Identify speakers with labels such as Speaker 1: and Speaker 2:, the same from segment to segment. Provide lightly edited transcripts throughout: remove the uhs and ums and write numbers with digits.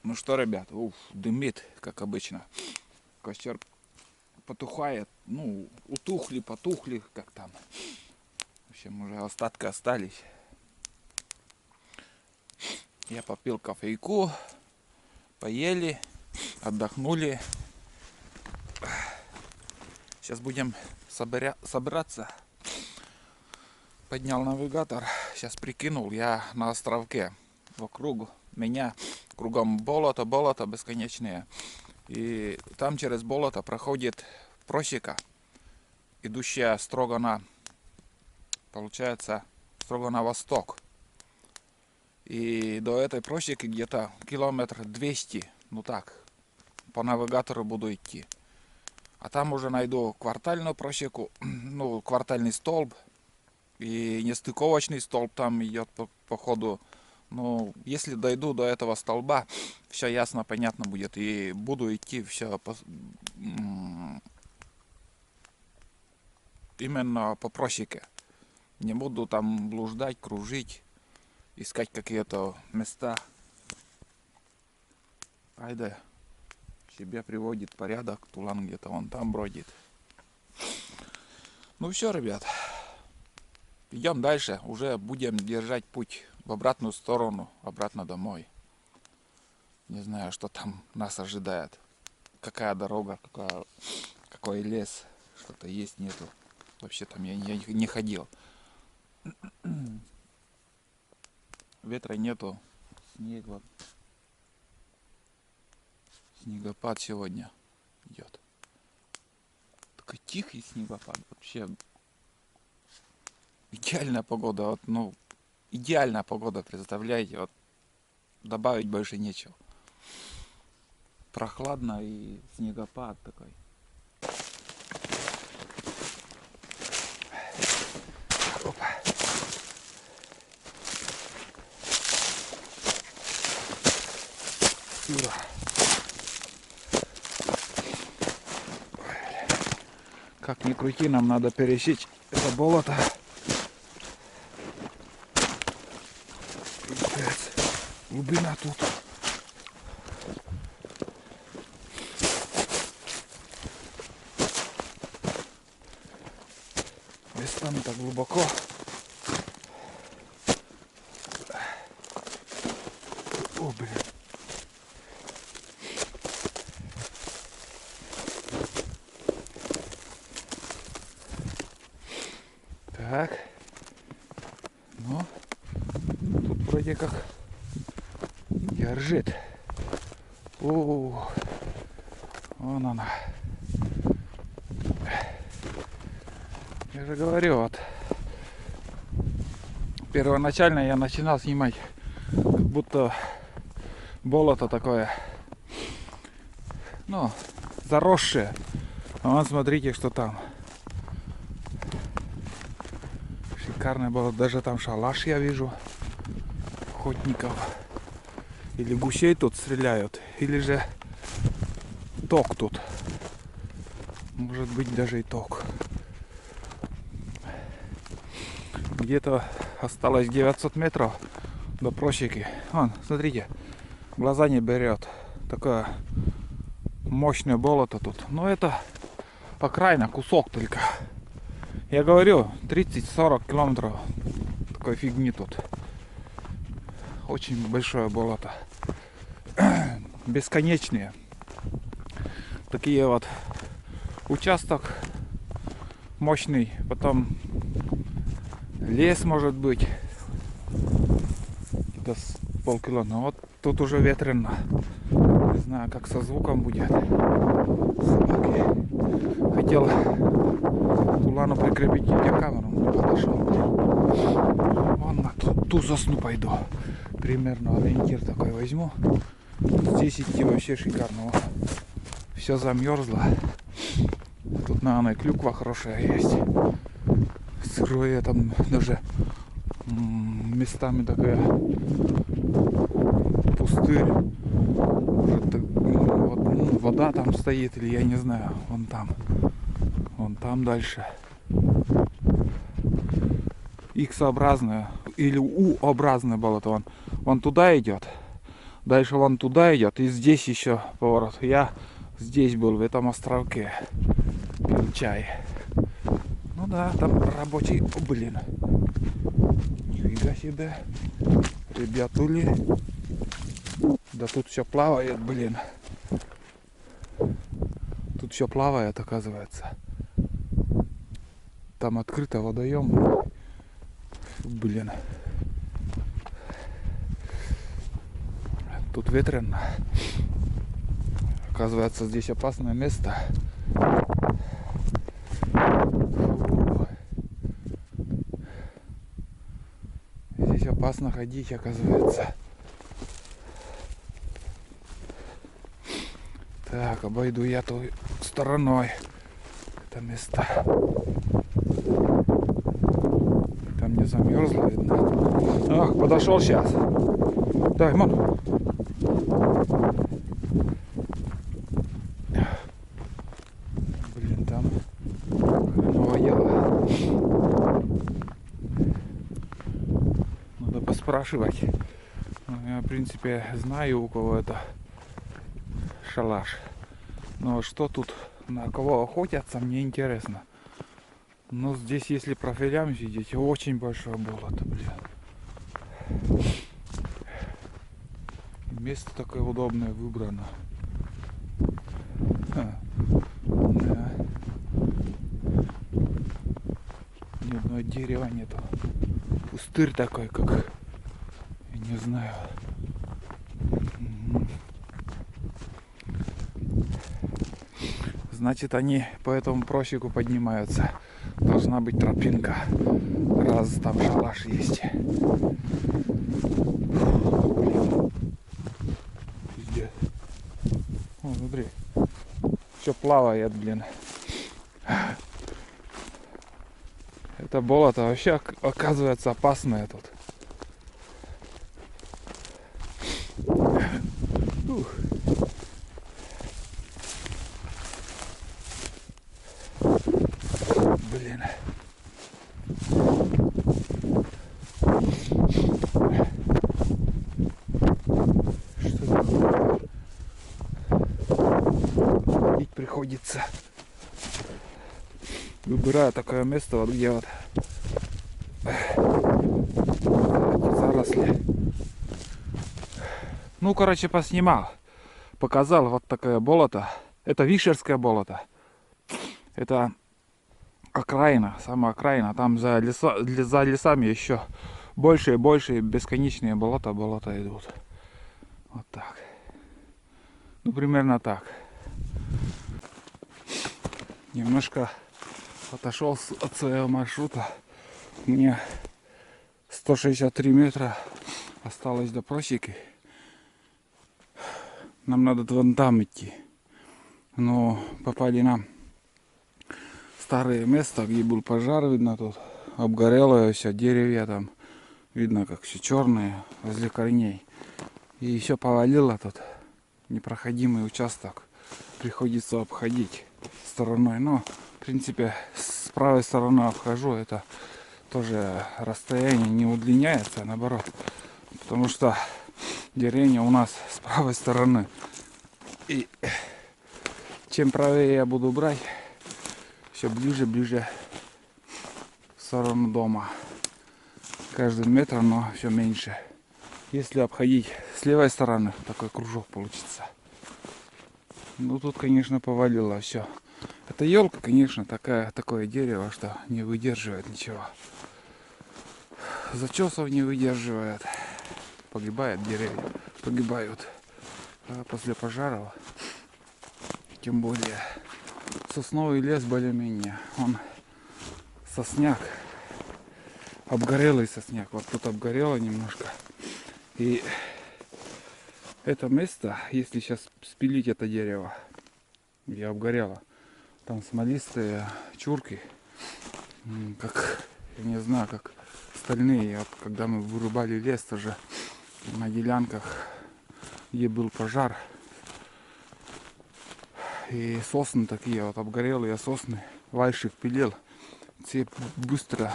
Speaker 1: Ну что, ребят, дымит, как обычно. Костер потухает. Ну, утухли, потухли, как там. В общем, уже остатки остались. Я попил кофейку, поели, отдохнули. Сейчас будем собираться. Поднял навигатор, сейчас прикинул, я на островке. Вокруг меня кругом болото бесконечное. И там через болото проходит просека, идущая строго получается, строго на восток. И до этой просеки где-то километр 200, ну так, по навигатору буду идти. А там уже найду квартальную просеку, ну, квартальный столб. И нестыковочный столб там идет по ходу. Ну, если дойду до этого столба, все ясно, понятно будет. И буду идти все именно по просеке. Не буду там блуждать, кружить, искать какие-то места. Айда себе приводит порядок. Тулан где-то вон там бродит. Ну все, ребят. Идем дальше. Уже будем держать путь в обратную сторону, обратно домой. Не знаю, что там нас ожидает. Какая дорога, какой лес. Что-то есть, нету. Вообще там я не ходил. Ветра нету. Снег вот. Снегопад сегодня идет. Такой тихий снегопад. Вообще идеальная погода. Вот, ну, идеальная погода, представляете? Вот добавить больше нечего. Прохладно и снегопад такой. Опа. Ура. Как ни крути, нам надо пересечь это болото. Получается, глубина тут. Местами так глубоко. О, блин. Так. Ну, тут вроде как держит. О, вон она. Я же говорю, вот. Первоначально я начинал снимать, как будто болото такое, ну, заросшее. А вон смотрите, что там. Шикарное болото. Даже там шалаш я вижу охотников. Или гусей тут стреляют, или же ток тут. Может быть, даже и ток. Где-то осталось 900 метров до просеки. Вон, смотрите, глаза не берет. Такое мощное болото тут. Но это окраина, кусок только. Я говорю, 30-40 километров такой фигни тут. Очень большое болото. Бесконечные. Такие вот участок мощный. Потом лес может быть. Где-то с полкило. Но вот тут уже ветрено. Не знаю, как со звуком будет. Собаки. Хотел Тулану прикрепить видеокамеру, но подошел. Вон на ту сосну пойду. Примерно ориентир такой возьму. Здесь идти вообще шикарно. Все замерзло. Тут, наверное, клюква хорошая есть. Сырое там даже местами такая пустырь. Может, вот, вода там стоит, или я не знаю. Вон там дальше. X-образное или U-образное болото. Вон туда идет. Дальше вон туда идет. И здесь еще поворот. Я здесь был, в этом островке. Пил чай. Ну да, там рабочий... О, блин. Нифига себе. Ребятули. Да тут все плавает, блин. Тут все плавает, оказывается. Там открыто водоем. Блин. Тут ветрено. Оказывается, здесь опасное место. Здесь опасно ходить, оказывается. Так, обойду я той стороной это место. Там не замерзло, видно. Ах, подошел сейчас. Дай, мон. Блин, там хреново дело. Надо поспрашивать. Я, в принципе, знаю, у кого это шалаш. Но что тут, на кого охотятся, мне интересно. Но здесь, если профилям видеть, очень большое болото, блин. Место такое удобное выбрано. Да. Ни одного дерева нету. Пустырь такой, как... Я не знаю. Значит, они по этому просеку поднимаются. Должна быть тропинка. Раз там шалаш есть. Пиздец. О, смотри. Все плавает, блин. Это болото вообще оказывается опасное тут. Ух. Блин. Что такое? Ходить приходится. Выбираю такое место, вот где вот эти заросли. Ну, короче, поснимал. Показал вот такое болото. Это Вишерское болото. Это окраина, самая окраина. Там за лесами еще больше и больше бесконечные болота идут. Вот так. Ну, примерно так. Немножко отошел от своего маршрута. Мне 163 метра осталось до просеки. Нам надо вон там идти. Но попали на старое место, где был пожар, видно тут. Обгорелое все, деревья там. Видно, как все черные возле корней. И еще повалило тут. Непроходимый участок. Приходится обходить стороной. Но, в принципе, с правой стороны обхожу. Это тоже расстояние не удлиняется, а наоборот. Потому что деревня у нас с правой стороны. И чем правее я буду брать, все ближе в сторону дома. Каждый метр, но все меньше. Если обходить с левой стороны, такой кружок получится. Ну тут, конечно, повалило все. Это елка, конечно, такое дерево, что не выдерживает ничего. Зачесов не выдерживает. Погибает деревья. Погибают после пожаров. Тем более сосновый лес более-менее. Он сосняк. Обгорелый сосняк. Вот тут обгорело немножко. И это место, если сейчас спилить это дерево, где обгорело, там смолистые чурки, как, я не знаю, как стальные. Вот когда мы вырубали лес, тоже на делянках, где был пожар, и сосны такие вот обгорелые сосны, вальщик пилил, все быстро,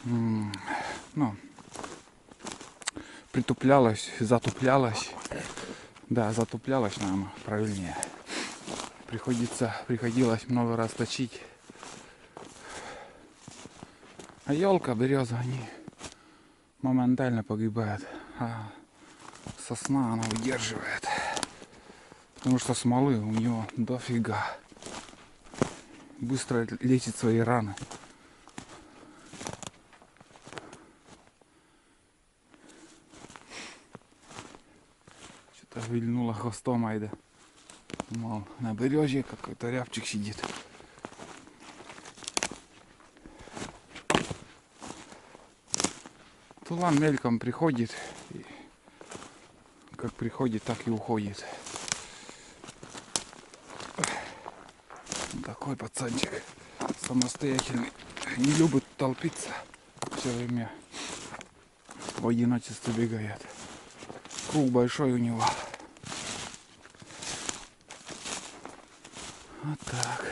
Speaker 1: ну, притуплялась, затуплялась. Да, затуплялась, наверное, правильнее. Приходилось много раз точить. А елка, береза, они моментально погибают. А сосна, она выдерживает. Потому что смолы у него дофига. Быстро лечит свои раны. Что-то вильнула хвостом Айда. Мол, на березе какой-то рябчик сидит. Тулан мельком приходит. И как приходит, так и уходит. Такой пацанчик самостоятельный. Не любит толпиться. Все время в одиночестве бегает. Круг большой у него. Вот так.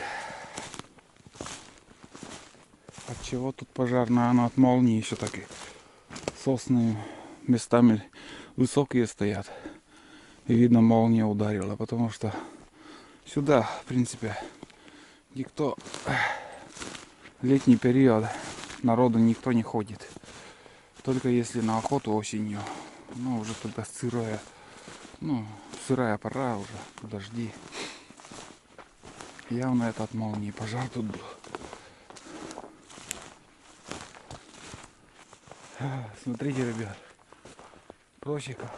Speaker 1: От чего тут пожар? Наверное, от молнии еще так и сосны местами высокие стоят. И видно, молния ударила, потому что сюда, в принципе, никто летний период народу никто не ходит. Только если на охоту осенью. Ну, уже тогда сырая. Ну, сырая пора уже, дожди. Явно это от молнии пожар тут был. Смотрите, ребят. Просека.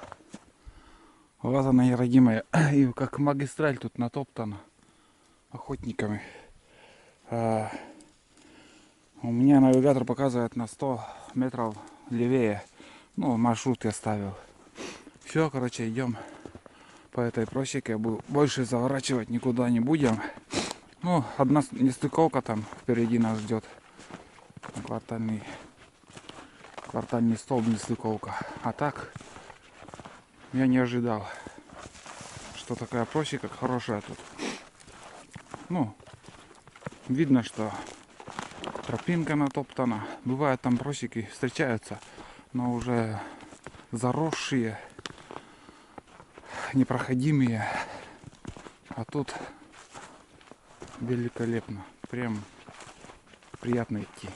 Speaker 1: Вот она и родимая. И как магистраль тут натоптана охотниками. У меня навигатор показывает на 100 метров левее. Ну, маршрут я ставил. Все, короче, идем по этой просеке. Больше заворачивать никуда не будем. Ну, одна нестыковка там впереди нас ждет. Квартальный столб, нестыковка. А так, я не ожидал, что такая просека хорошая тут. Ну, видно, что тропинка натоптана. Бывают там просеки, встречаются, но уже заросшие, непроходимые. А тут великолепно. Прям приятно идти.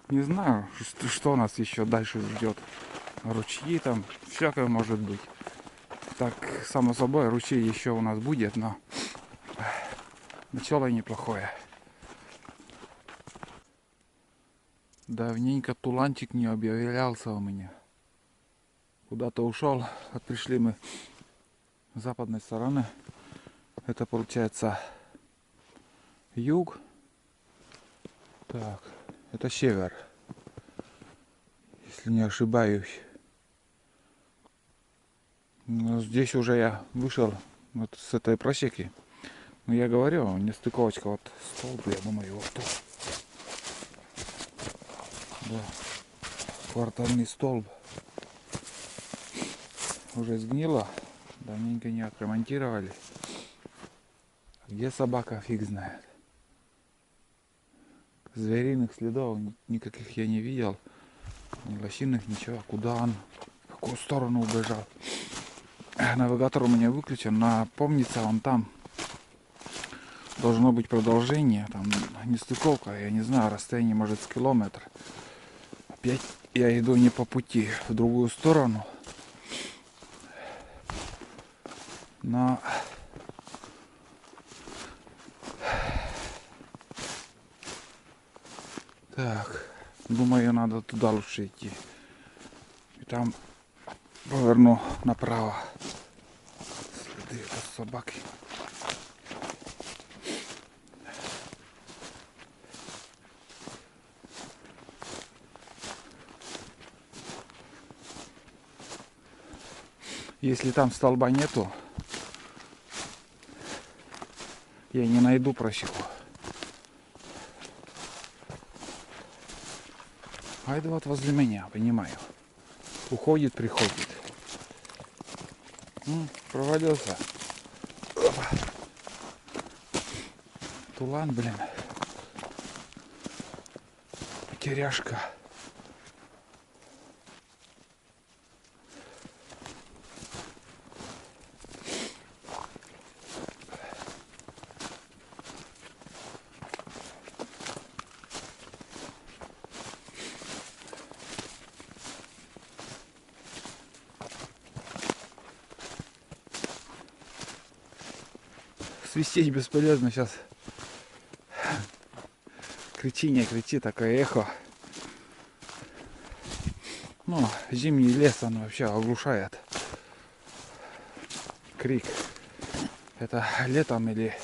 Speaker 1: Не знаю, что нас еще дальше ждет. Ручьи там, всякое может быть. Так, само собой, ручей еще у нас будет, но начало неплохое. Давненько туланчик не объявлялся у меня. Куда-то ушел. Вот пришли мы с западной стороны. Это получается юг. Так, это север. Если не ошибаюсь. Но здесь уже я вышел вот с этой просеки. Но я говорю, нестыковочка, вот столб, я думаю, вот тут. Да. Квартальный столб. Уже сгнило. Давненько не отремонтировали. Где собака, фиг знает. Звериных следов никаких я не видел. Ни лосиных, ничего. Куда он? В какую сторону убежал? Навигатор у меня выключен. Напомнится он там. Должно быть продолжение. Там нестыковка. Я не знаю, расстояние может с километр. Опять я иду не по пути, в другую сторону. Но так, думаю, надо туда лучше идти. И там поверну направо. Следы от собаки. Если там столба нету, я не найду просеку. А это вот возле меня, понимаю. Уходит, приходит. Провалился. Опа. Тулан, блин. Потеряшка. свистеть бесполезно сейчас. Кричи, не кричи, такое эхо. Ну, зимний лес, он вообще оглушает. Крик. Это летом или,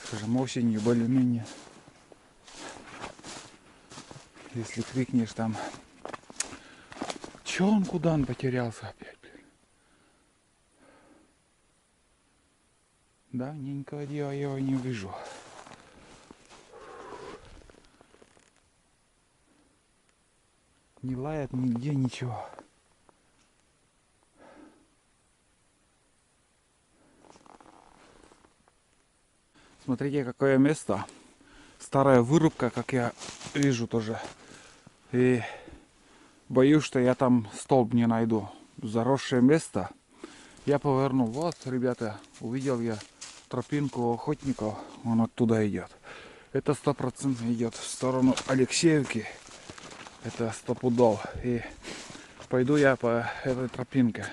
Speaker 1: скажем, осенью более-менее. Если крикнешь там, че он, куда он потерялся опять, блин. Давненько я его не вижу. Не лает нигде ничего. Смотрите, какое место. Старая вырубка, как я вижу тоже. И боюсь, что я там столб не найду. Заросшее место. Я повернул. Вот, ребята, увидел я тропинку охотников. Он оттуда идет. Это 100% идет в сторону Алексеевки. Это 100 пудов. И пойду я по этой тропинке.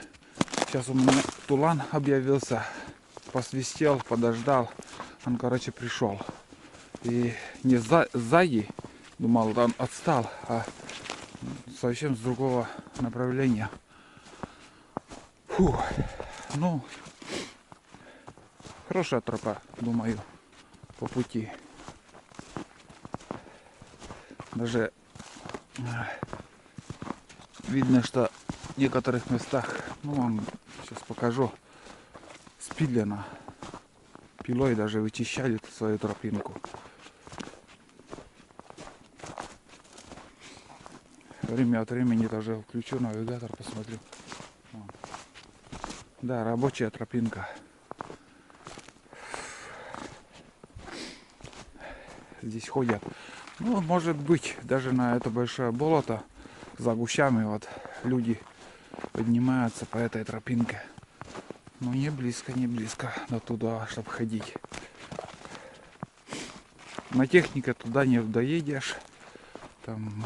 Speaker 1: Сейчас у меня тулан объявился. Посвистел, подождал. Он, короче, пришел. И не сзади, думал, он отстал, а совсем с другого направления. Фу. Ну, хорошая тропа, думаю, по пути. Даже видно, что в некоторых местах, ну, вам сейчас покажу, спилено. Пилой даже вычищали свою тропинку. Время от времени тоже включу навигатор, посмотрю. Да, рабочая тропинка. Здесь ходят. Ну, может быть, даже на это большое болото за гущами вот люди поднимаются по этой тропинке. Но не близко, не близко до туда, чтобы ходить. На технике туда не доедешь. Там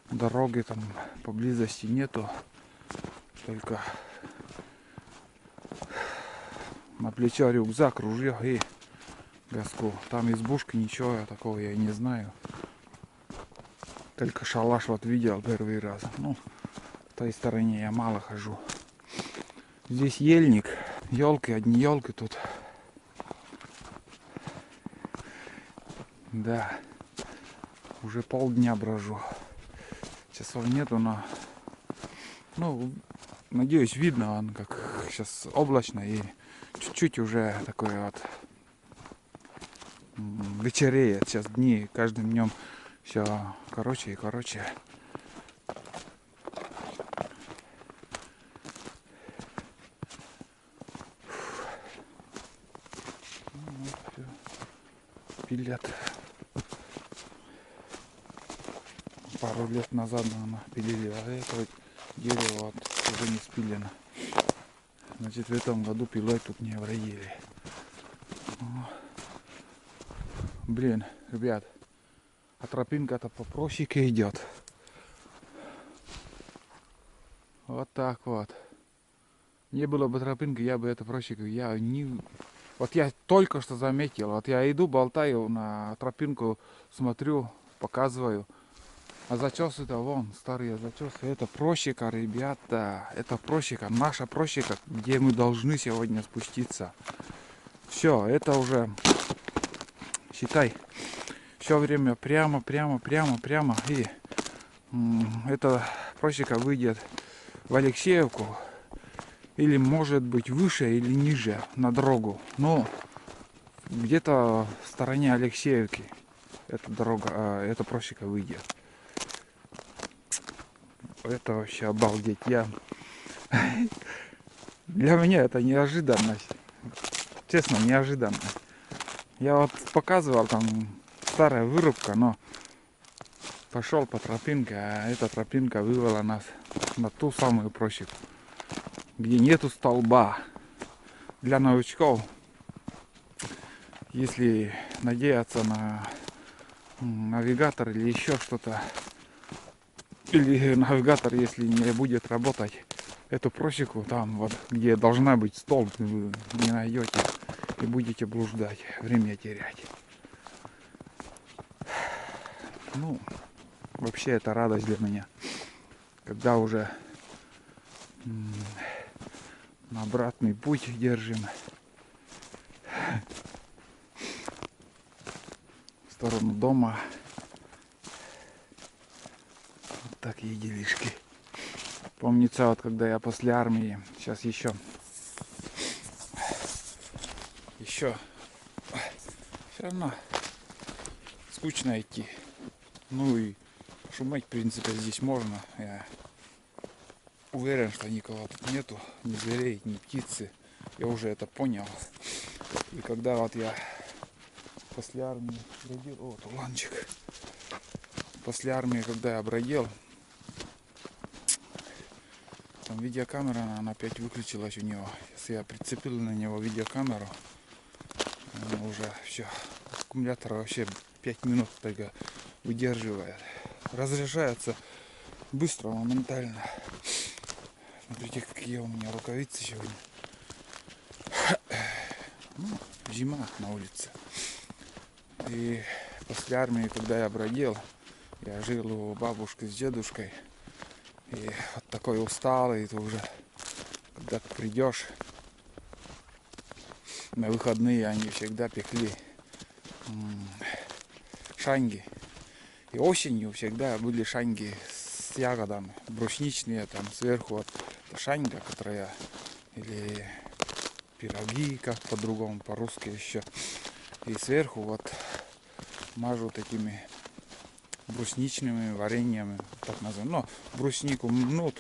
Speaker 1: дороги там поблизости нету. Только на плечо рюкзак, ружье и газку. Там избушки, ничего такого я не знаю. Только шалаш вот видел первый раз. Ну, в той стороне я мало хожу. Здесь ельник. Елки, одни елки тут. Да. Уже полдня брожу. Часов нету, но... Ну, надеюсь, видно, он как сейчас облачно и чуть-чуть уже такой вот вечереет. Сейчас дни, каждым днем все короче и короче. Пилят. Пару лет назад, наверное, пилили, а это вот дерево вот уже не спилено. Значит, в этом году пилой тут не вроили. Блин, ребят, а тропинка-то по просеке идет. Вот так вот. Не было бы тропинки, я бы эту просеку, я не... Вот я только что заметил, вот я иду, болтаю на тропинку, смотрю, показываю. А зачесы-то вон, старые зачесы, это просека, ребята, это просека, наша просека, где мы должны сегодня спуститься. Все, это уже, считай, все время прямо, и эта просека выйдет в Алексеевку, или может быть выше или ниже на дорогу, но где-то в стороне Алексеевки эта дорога, эта просека выйдет. Это вообще обалдеть. Для меня это неожиданность. Честно, неожиданно. Я вот показывал, там старая вырубка, но пошел по тропинке, а эта тропинка вывела нас на ту самую просеку, где нету столба. Для новичков, если надеяться на навигатор или еще что-то, или навигатор, если не будет работать, эту просеку там вот, где должна быть столб, вы не найдете и будете блуждать, время терять. Ну, вообще это радость для меня, когда уже на обратный путь держим в сторону дома. Вот такие делишки. Помнится, вот когда я после армии, сейчас еще все равно скучно идти. Ну и шуметь, в принципе, здесь можно. Я уверен, что никого тут нету, ни зверей, ни птицы. Я уже это понял. И когда вот я после армии бродил, о, туланчик. После армии, когда я бродил, там видеокамера, она опять выключилась у него. Если я прицепил на него видеокамеру, уже все, аккумулятор вообще 5 минут только выдерживает. Разряжается быстро, моментально. Смотрите, какие у меня рукавицы сегодня. Ну, зима на улице. И после армии, когда я бродил, я жил у бабушки с дедушкой. И вот такой усталый, ты уже, когда ты придешь, на выходные они всегда пекли шанги. И осенью всегда были шанги с ягодами, брусничные, там сверху вот шаньга, которая, или пироги, как по-другому, по-русски еще. И сверху вот мажу такими брусничными вареньями, так называем. Но бруснику мнут,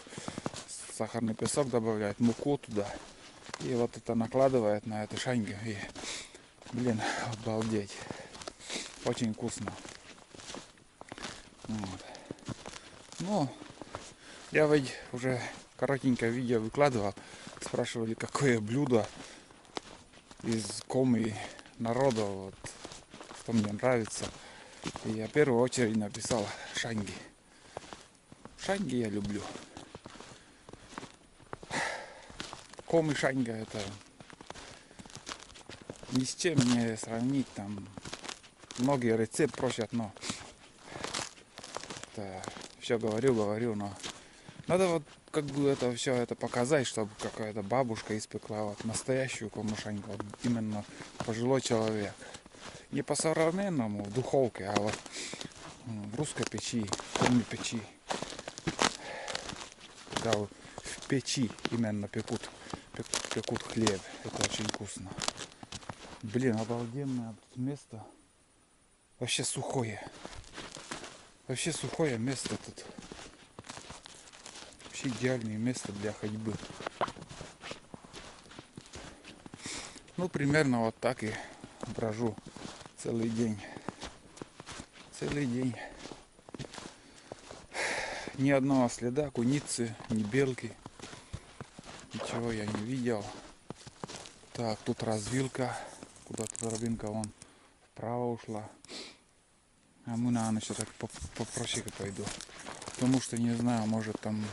Speaker 1: сахарный песок добавляют, муку туда. И вот это накладывает на эту шаньгу. И, блин, обалдеть. Очень вкусно. Вот. Ну, я ведь уже коротенькое видео выкладывал. Спрашивали, какое блюдо из коми народа, вот, что мне нравится. И я в первую очередь написал шанги. Шанги я люблю. Коми шанга это ни с чем не сравнить. Там многие рецепт просят, но это все говорю, но надо вот как бы это все это показать, чтобы какая-то бабушка испекла вот настоящую комушаньку, вот именно пожилой человек. Не по-современному в духовке, а вот в русской печи, коми печи. Когда в печи именно пекут хлеб. Это очень вкусно. Блин, обалденное тут место. Вообще сухое. Вообще сухое место тут. Вообще идеальное место для ходьбы. Ну, примерно вот так и брожу целый день. Целый день. Ни одного следа куницы, ни белки. Ничего я не видел. Так, тут развилка. Куда-то тропинка вон вправо ушла. А мы, наверное, еще так по просеке пойду. Потому что, не знаю, может там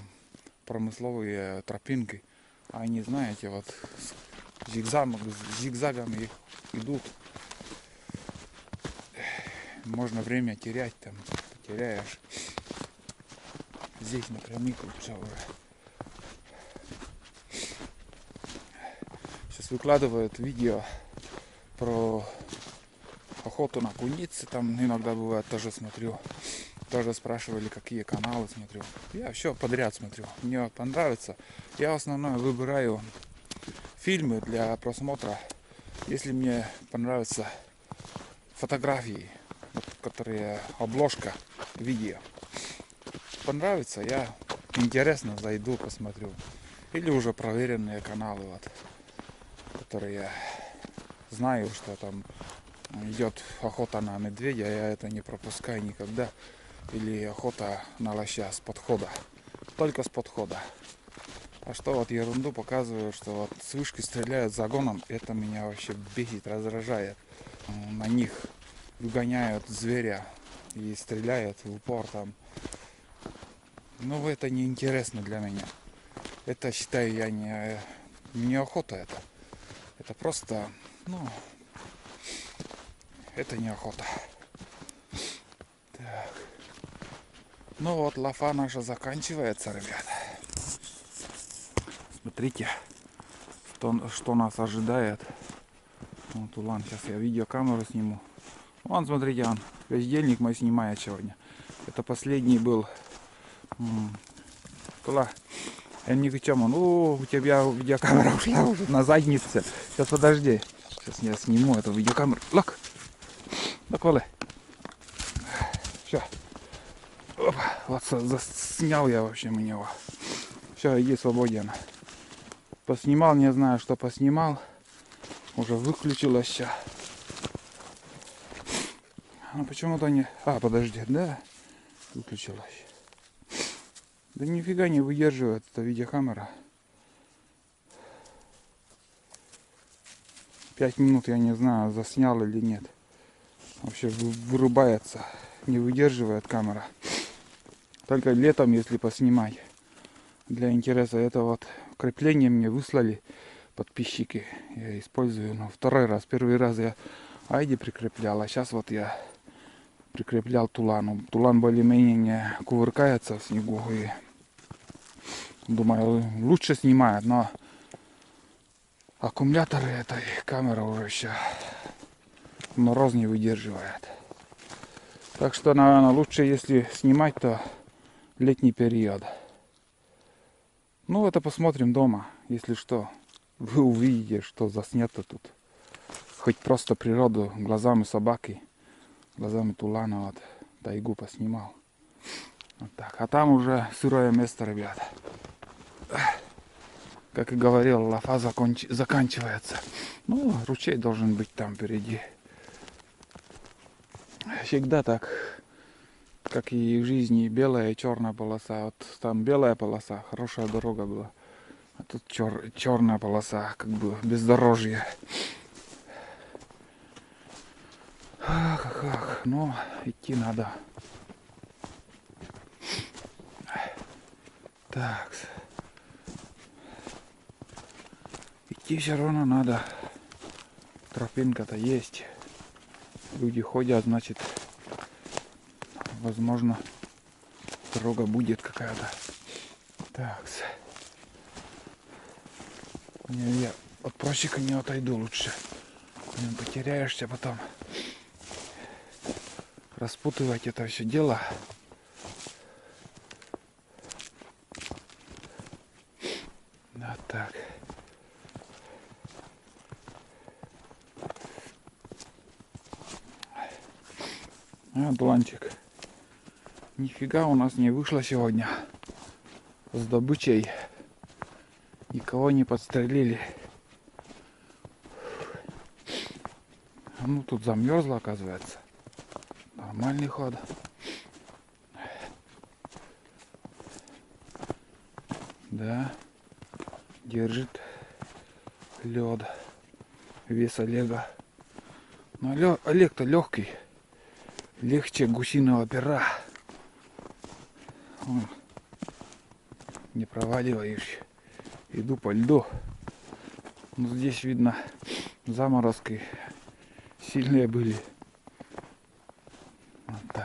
Speaker 1: промысловые тропинки. А они, знаете, вот зигзагами идут. Можно время терять там. Потеряешь. Здесь напрямик все уже. Сейчас выкладывают видео про охоту на куницы. Там иногда бывает, тоже смотрю. Тоже спрашивали, какие каналы смотрю. Я все подряд смотрю. Мне понравится. Я в основном выбираю фильмы для просмотра. Если мне понравятся фотографии, которые обложка видео. Понравится, я интересно зайду, посмотрю. Или уже проверенные каналы, вот, которые я знаю, что там идет охота на медведя, я это не пропускаю никогда. Или охота на лося с подхода. Только с подхода. А что вот ерунду показывают, что вот с вышки стреляют загоном, это меня вообще бесит, раздражает. На них выгоняют зверя и стреляют в упор там. Ну это не интересно для меня. Это, считаю, я не охота это. Это просто, ну, это не охота. Так. Ну вот, лафа наша заканчивается, ребят. Смотрите, что нас ожидает. Вот улан, сейчас я видеокамеру сниму. Вон, смотрите, он, бездельник мой снимает сегодня. Это последний был. Тула, я ни к чему. Ну, у тебя видеокамера ушла уже на заднице. Сейчас подожди. Сейчас я сниму эту видеокамеру. Лок. Лок, все. Опа. Вот заснял я, в общем, у него. Все, иди свободен. Поснимал, не знаю, что поснимал. Уже выключилось все. Ну почему-то не... А, подожди, да? Выключилось. Да нифига не выдерживает эта видеокамера. 5 минут, я не знаю, заснял или нет. Вообще вырубается. Не выдерживает камера. Только летом, если поснимать. Для интереса это вот крепление мне выслали подписчики. Я использую, но второй раз. Первый раз я айди прикреплял, а сейчас вот я прикреплял тулану. Тулан более-менее не кувыркается в снегу и думаю, лучше снимает, но аккумуляторы этой камеры уже еще мороз не выдерживает. Так что, наверное, лучше, если снимать, то летний период. Ну, это посмотрим дома, если что. Вы увидите, что заснято тут. Хоть просто природу глазами собаки, глазами тулана, вот, тайгу поснимал. Вот так. А там уже сырое место, ребят. Как и говорил, лафа заканчивается. Ну, ручей должен быть там впереди. Всегда так, как и в жизни, белая и черная полоса. Вот там белая полоса, хорошая дорога была. А тут черная полоса, как бы бездорожье. Ах, но идти надо. Так. Идти все равно надо. Тропинка-то есть. Люди ходят, значит, возможно, дорога будет какая-то. Так. Я от просека не отойду лучше. Потеряешься потом. Распутывать это все дело. Вот так. Бланчик. Нифига у нас не вышло сегодня с добычей. Никого не подстрелили. Ну тут замерзло, оказывается. Нормальный ход. Да. Держит лед. Вес Олега. Но Олег-то легкий. Легче гусиного пера. Не проваливаешь. Иду по льду. Но здесь видно заморозки сильные были. Вот так.